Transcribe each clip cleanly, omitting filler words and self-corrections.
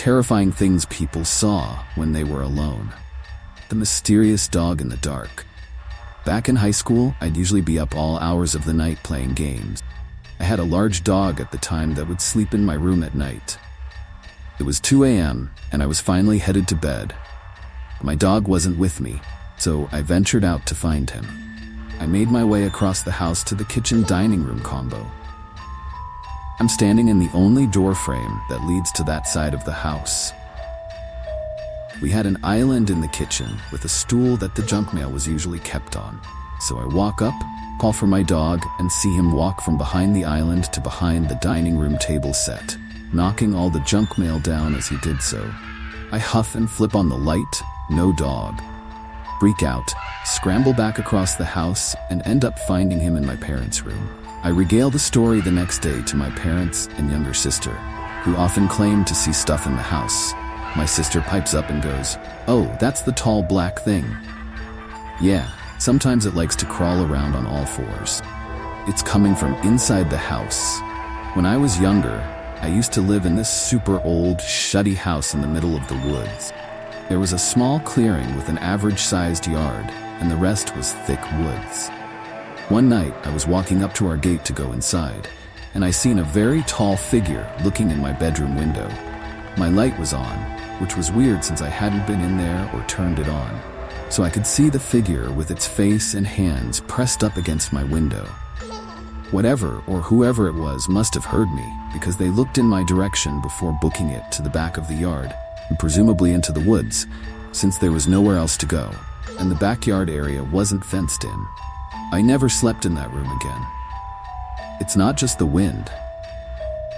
terrifying things people saw when they were alone. The mysterious dog in the dark. Back in high school, I'd usually be up all hours of the night playing games. I had a large dog at the time that would sleep in my room at night. It was 2 a.m. and I was finally headed to bed. My dog wasn't with me, so I ventured out to find him. I made my way across the house to the kitchen-dining room combo. I'm standing in the only door frame that leads to that side of the house. We had an island in the kitchen with a stool that the junk mail was usually kept on. So I walk up, call for my dog, and see him walk from behind the island to behind the dining room table set, knocking all the junk mail down as he did so. I huff and flip on the light, no dog. Freak out, scramble back across the house, and end up finding him in my parents' room. I regale the story the next day to my parents and younger sister, who often claimed to see stuff in the house. My sister pipes up and goes, "Oh, that's the tall black thing." Yeah, sometimes it likes to crawl around on all fours. It's coming from inside the house. When I was younger, I used to live in this super old, shutty house in the middle of the woods. There was a small clearing with an average-sized yard, and the rest was thick woods. One night, I was walking up to our gate to go inside, and I seen a very tall figure looking in my bedroom window. My light was on, which was weird since I hadn't been in there or turned it on, so I could see the figure with its face and hands pressed up against my window. Whatever or whoever it was must have heard me, because they looked in my direction before booking it to the back of the yard, and presumably into the woods, since there was nowhere else to go, and the backyard area wasn't fenced in. I never slept in that room again. It's not just the wind.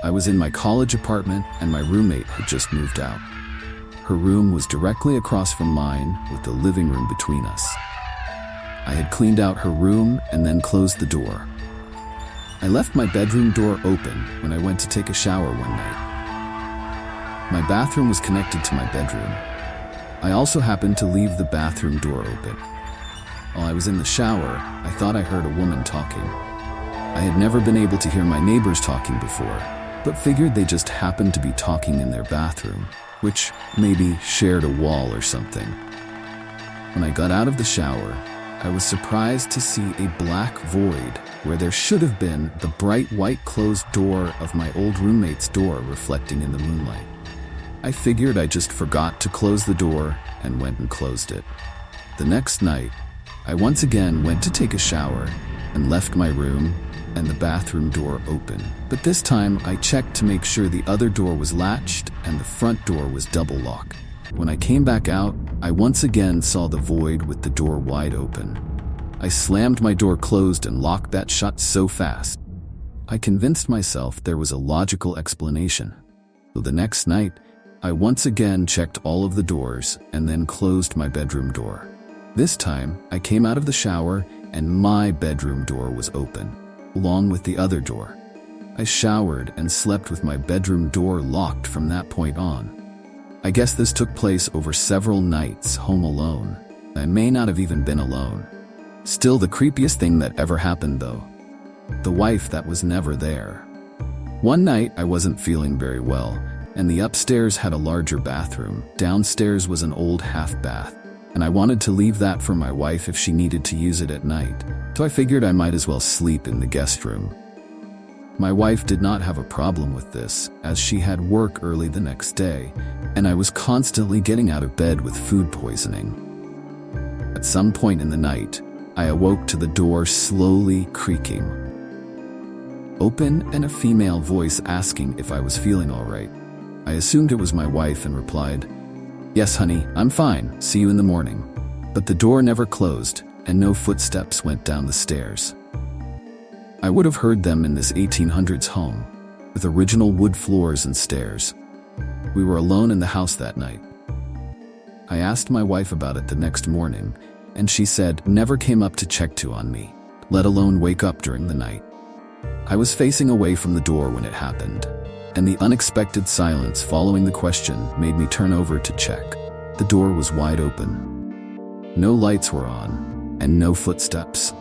I was in my college apartment and my roommate had just moved out. Her room was directly across from mine with the living room between us. I had cleaned out her room and then closed the door. I left my bedroom door open when I went to take a shower one night. My bathroom was connected to my bedroom. I also happened to leave the bathroom door open. While I was in the shower, I thought I heard a woman talking. I had never been able to hear my neighbors talking before, but figured they just happened to be talking in their bathroom, which maybe shared a wall or something. When I got out of the shower, I was surprised to see a black void where there should have been the bright white closed door of my old roommate's door reflecting in the moonlight. I figured I just forgot to close the door and went and closed it. The next night, I once again went to take a shower and left my room and the bathroom door open. But this time I checked to make sure the other door was latched and the front door was double locked. When I came back out, I once again saw the void with the door wide open. I slammed my door closed and locked that shut so fast. I convinced myself there was a logical explanation. So the next night, I once again checked all of the doors and then closed my bedroom door. This time, I came out of the shower and my bedroom door was open, along with the other door. I showered and slept with my bedroom door locked from that point on. I guess this took place over several nights home alone. I may not have even been alone. Still the creepiest thing that ever happened though. The wife that was never there. One night I wasn't feeling very well, and the upstairs had a larger bathroom. Downstairs was an old half bath, and I wanted to leave that for my wife if she needed to use it at night, so I figured I might as well sleep in the guest room. My wife did not have a problem with this, as she had work early the next day, and I was constantly getting out of bed with food poisoning. At some point in the night, I awoke to the door slowly creaking open and a female voice asking if I was feeling all right. I assumed it was my wife and replied, "Yes, honey, I'm fine. See you in the morning." But the door never closed, and no footsteps went down the stairs. I would have heard them in this 1800s home, with original wood floors and stairs. We were alone in the house that night. I asked my wife about it the next morning, and she said never came up to check on me, let alone wake up during the night. I was facing away from the door when it happened, and the unexpected silence following the question made me turn over to check. The door was wide open. No lights were on, and no footsteps.